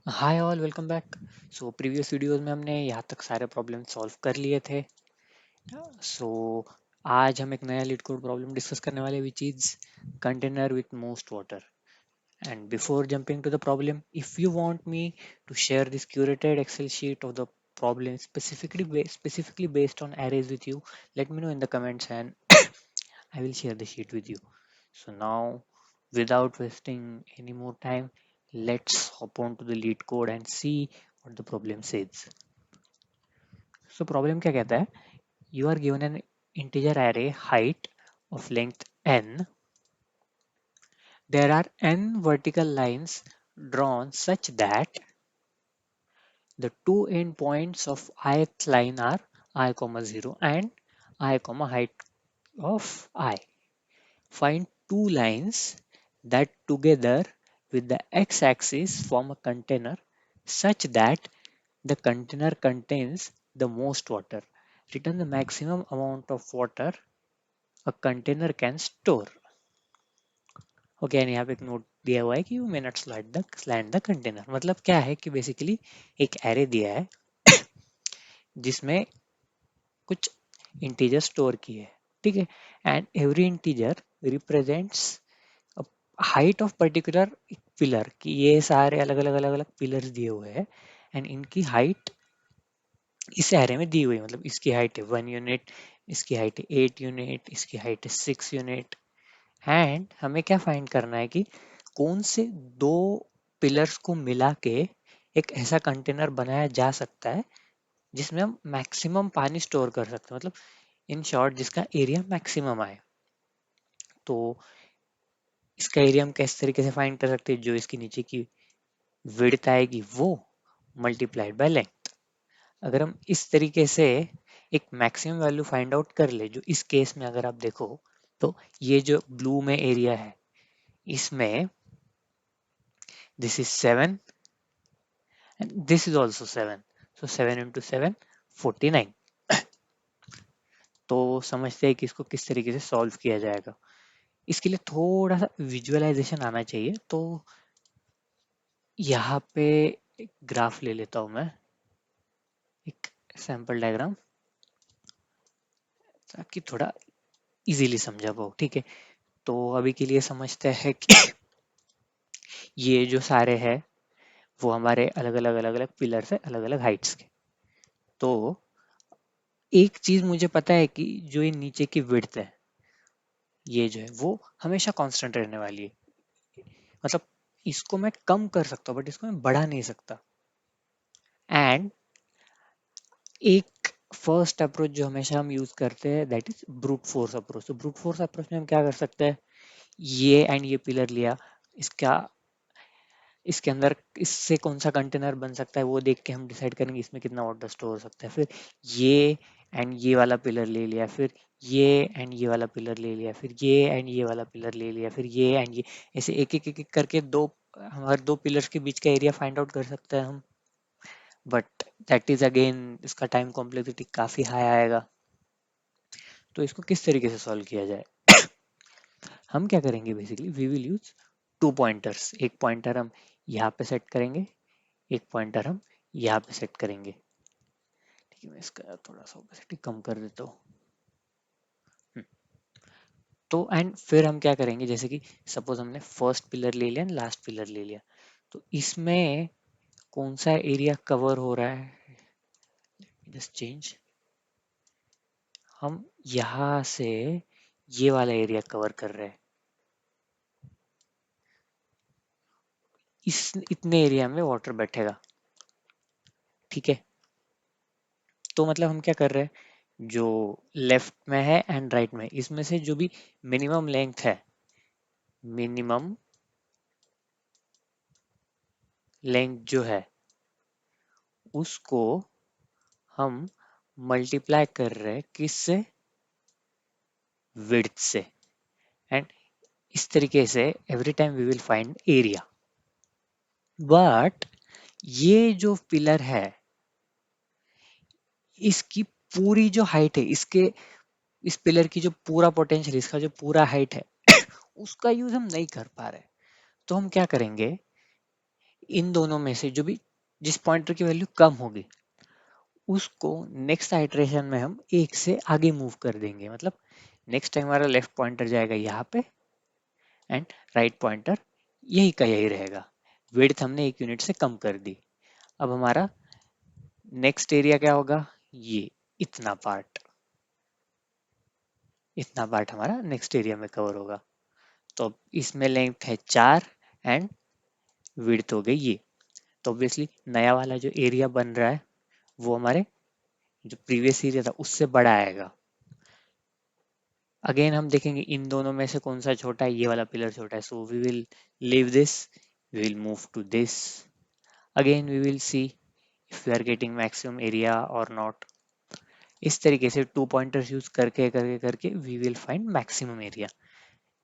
Hi all, welcome back. So previous videos में हमने यहाँ तक सारे प्रॉब्लम सॉल्व कर लिए थे। सो आज हम एक नया लीड कोड प्रॉब्लम डिस्कस करने वाले, which is container with most water. And before jumping to the problem, if you want me to share this curated excel sheet of the problem specifically based on arrays with you, let me know in the comments and I will share the sheet with you. So now, without wasting any more time, let's hop on to the lead code and see what the problem says. So problem क्या कहता है? You are given an integer array height of length n. There are n vertical lines drawn such that the two endpoints of ith line are I comma 0 and I comma height of I. Find two lines that together with the x-axis form a container such that the container contains the most water. Return the maximum amount of water a container can store. Okay, and यहाँ पे एक note दिया हुआ है कि you may not स्लैंड the container. मतलब क्या है कि बेसिकली एक एरे दिया है जिसमें कुछ इंटीजर स्टोर किए है, ठीक है। And every integer represents height of particular pillar, कि ये सारे अलग अलग अलग अलग पिलर्स दिए हुए हैं एंड इनकी हाइट इस एरे में दी हुई है। मतलब इसकी हाइट है 1 यूनिट, इसकी हाइट है 8 यूनिट, इसकी हाइट है 6 यूनिट। एंड हमें क्या फाइंड करना है कि कौन से दो पिलर्स को मिला के एक ऐसा कंटेनर बनाया जा सकता है जिसमें हम मैक्सिमम पानी स्टोर कर सकते हैं। मतलब इन शॉर्ट जिसका एरिया मैक्सिमम आए। तो इसका एरिया हम किस तरीके से फाइंड कर सकते हैं? जो इसकी नीचे की विड्थ आएगी वो मल्टीप्लाइड बाय लेंथ। अगर हम इस तरीके से एक मैक्सिमम वैल्यू फाइंड आउट कर ले, जो इस केस में अगर आप देखो तो ये जो ब्लू में एरिया है इसमें this is 7 and this is also 7, so 7 into 7 49। तो समझते हैं कि इसको किस तरीके से सॉल्व किया जाएगा। इसके लिए थोड़ा सा विजुअलाइजेशन आना चाहिए। तो यहाँ पे एक ग्राफ ले लेता हूँ मैं, एक सैंपल डायग्राम, ताकि थोड़ा इजीली समझा पाओ, ठीक है। तो अभी के लिए समझते हैं कि ये जो सारे हैं वो हमारे अलग अलग अलग अलग पिलर्स है, अलग अलग हाइट्स के। तो एक चीज मुझे पता है कि जो ये नीचे की विड्थ है ये जो है वो हमेशा कांस्टेंट रहने वाली है। मतलब इसको मैं कम कर सकता हूँ बट इसको मैं बढ़ा नहीं सकता। एंड एक फर्स्ट अप्रोच जो हमेशा हम यूज करते हैं that is brute force approach. तो ब्रूट फोर्स अप्रोच में हम क्या कर सकते हैं? ये एंड ये पिलर लिया, इसका इसके अंदर इससे कौन सा कंटेनर बन सकता है वो देख के हम डिसाइड करेंगे इसमें कितना वाटर स्टोर हो सकता है। फिर ये एंड ये वाला पिलर ले लिया, फिर ये एंड ये वाला पिलर ले लिया, फिर ये एंड ये वाला पिलर ले लिया, फिर ये एंड ये, ऐसे एक एक एक एक करके दो हमारे दो पिलर्स के बीच का एरिया फाइंड आउट कर सकते हैं हम। बट दैट इज अगेन इसका टाइम कॉम्प्लेक्सिटी काफी हाई आएगा। तो इसको किस तरीके से सॉल्व किया जाए? हम क्या करेंगे? Basically we will use two pointers. एक पॉइंटर हम यहाँ पे सेट करेंगे, एक पॉइंटर हम यहाँ पे सेट करेंगे। ठीक है, मैं इसका थोड़ा सा ओपेसिटी कम कर देता हूँ। तो एंड फिर हम क्या करेंगे, जैसे कि सपोज हमने फर्स्ट पिलर ले लिया, लास्ट पिलर ले लिया, तो इसमें कौन सा एरिया कवर हो रहा है? जस्ट चेंज, हम यहाँ से ये वाला एरिया कवर कर रहे हैं। इस इतने एरिया में वाटर बैठेगा, ठीक है। तो मतलब हम क्या कर रहे हैं, जो लेफ्ट में है एंड राइट में, इसमें से जो भी मिनिमम लेंथ है, मिनिमम लेंथ जो है उसको हम मल्टीप्लाई कर रहे हैं किससे? विड्थ से। एंड इस तरीके से every time we will find area. But ये जो पिलर है इसकी पूरी जो हाइट है, इसके इस पिलर की जो पूरा पोटेंशियल, इसका जो पूरा हाइट है उसका यूज हम नहीं कर पा रहे। तो हम क्या करेंगे, इन दोनों में से जो भी जिस पॉइंटर की वैल्यू कम होगी उसको नेक्स्ट आइटरेशन में हम एक से आगे मूव कर देंगे। मतलब नेक्स्ट टाइम हमारा लेफ्ट पॉइंटर जाएगा यहाँ पे एंड राइट पॉइंटर यही का यही रहेगा। विड्थ हमने 1 यूनिट से कम कर दी। अब हमारा नेक्स्ट एरिया क्या होगा, ये इतना पार्ट, इतना पार्ट हमारा नेक्स्ट एरिया में कवर होगा। तो अब इसमें लेंथ है 4 एंड विड्थ हो गई ये। तो ऑब्वियसली नया वाला जो एरिया बन रहा है वो हमारे जो प्रीवियस एरिया था उससे बड़ा आएगा। अगेन हम देखेंगे इन दोनों में से कौन सा छोटा है, ये वाला पिलर छोटा है, so we will leave this, we will move to this. Again we will see if we are getting maximum area or not. इस तरीके से 2 पॉइंटर्स यूज करके करके करके we will find maximum area.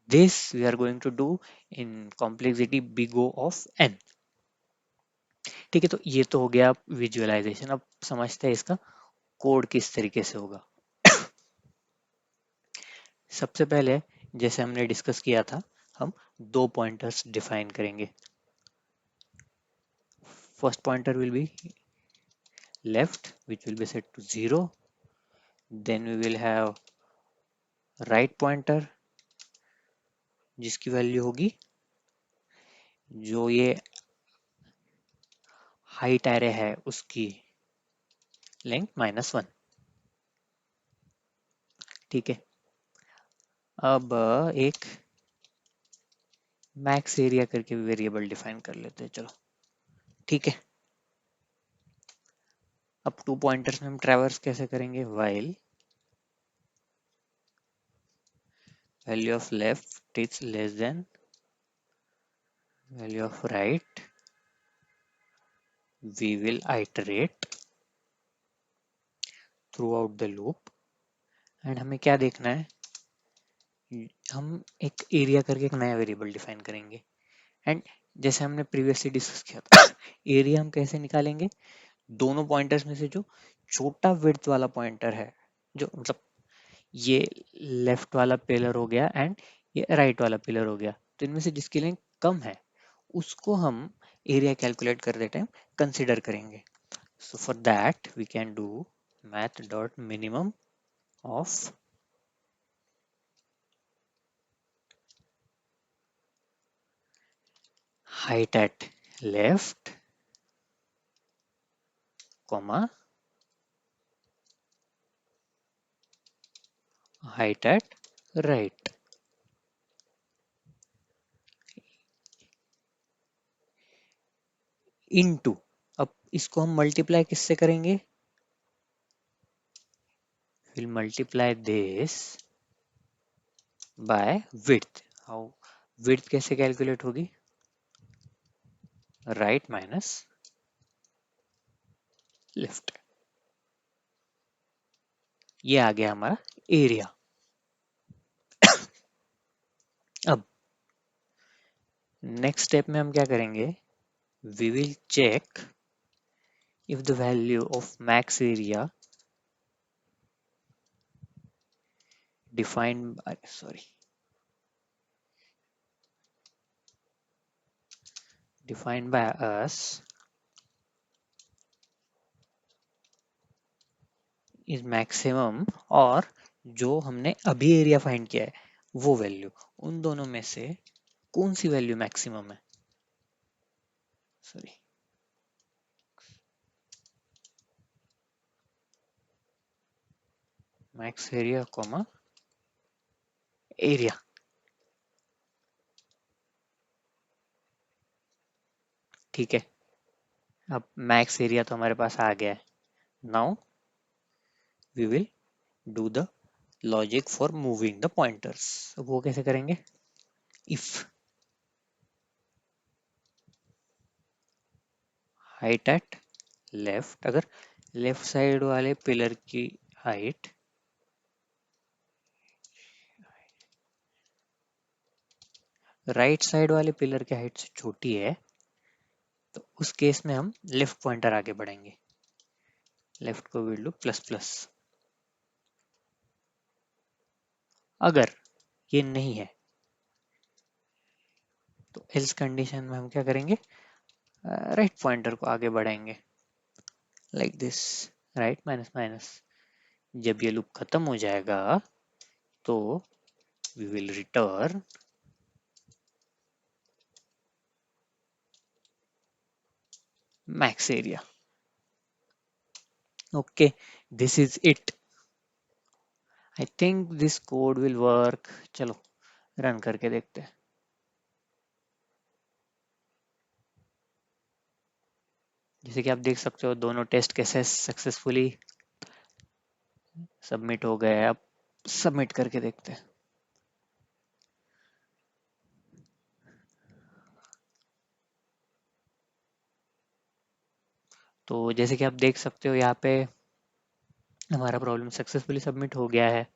This we are going to do in complexity big O of n। ठीक है, तो ये तो हो गया विजुअलाइजेशन। अब समझते हैं इसका कोड किस तरीके से होगा। सबसे पहले जैसे हमने डिस्कस किया था, हम 2 पॉइंटर्स डिफाइन करेंगे। First pointer will be left which will be set to 0, then we will have write pointer जिसकी वैल्यू होगी जो ये हाइट एरे है उसकी लेंथ -1। ठीक है, अब एक मैक्स एरिया करके वेरिएबल डिफाइन कर लेते हैं, चलो ठीक है। अब 2 पॉइंटर्स में हम ट्रैवर्स कैसे करेंगे, while value of left is less than value of right, we will iterate throughout the loop। And हमें क्या देखना है, हम एक एरिया करके एक नया वेरिएबल डिफाइन करेंगे। एंड जैसे हमने प्रीवियसली डिस्कस किया था एरिया हम कैसे निकालेंगे, दोनों पॉइंटर्स में से जो छोटा विड्थ वाला पॉइंटर है, जो मतलब ये लेफ्ट वाला पिलर हो गया एंड ये राइट वाला पिलर हो गया, तो इनमें से जिसकी लेंथ कम है उसको हम एरिया कैलकुलेट करते टाइम कंसिडर करेंगे। So for that we can do math dot minimum of height at left comma height at right into। अब इसको हम मल्टीप्लाई किससे करेंगे, we'll multiply this by width। how width कैसे कैलकुलेट होगी, right minus left. ये आ गया हमारा एरिया। अब नेक्स्ट स्टेप में हम क्या करेंगे, we will check if the value of max area defined by defined by us is maximum, और जो हमने अभी एरिया फाइंड किया है वो वैल्यू, उन दोनों में से कौन सी वैल्यू मैक्सिमम है, sorry max area comma area. ठीक है, अब मैक्स एरिया तो हमारे पास आ गया है। Now we will do the logic for moving the pointers. वो कैसे करेंगे, इफ हाइट एट लेफ्ट, अगर लेफ्ट साइड वाले पिलर की हाइट राइट साइड वाले पिलर की हाइट से छोटी है तो उस केस में हम लेफ्ट पॉइंटर आगे बढ़ेंगे, लेफ्ट को विल डू प्लस प्लस। अगर ये नहीं है तो एल्स कंडीशन में हम क्या करेंगे, राइट पॉइंटर को आगे बढ़ाएंगे like this, right minus minus. जब ये लूप खत्म हो जाएगा तो we will return max area. Okay, this is it. I think this code will work. चलो रन करके देखते हैं। जैसे कि आप देख सकते हो दोनों टेस्ट केसेस सक्सेसफुली सबमिट हो गए। अब सबमिट करके देखते हैं। तो जैसे कि आप देख सकते हो यहाँ पे हमारा प्रॉब्लम सक्सेसफुली सबमिट हो गया है।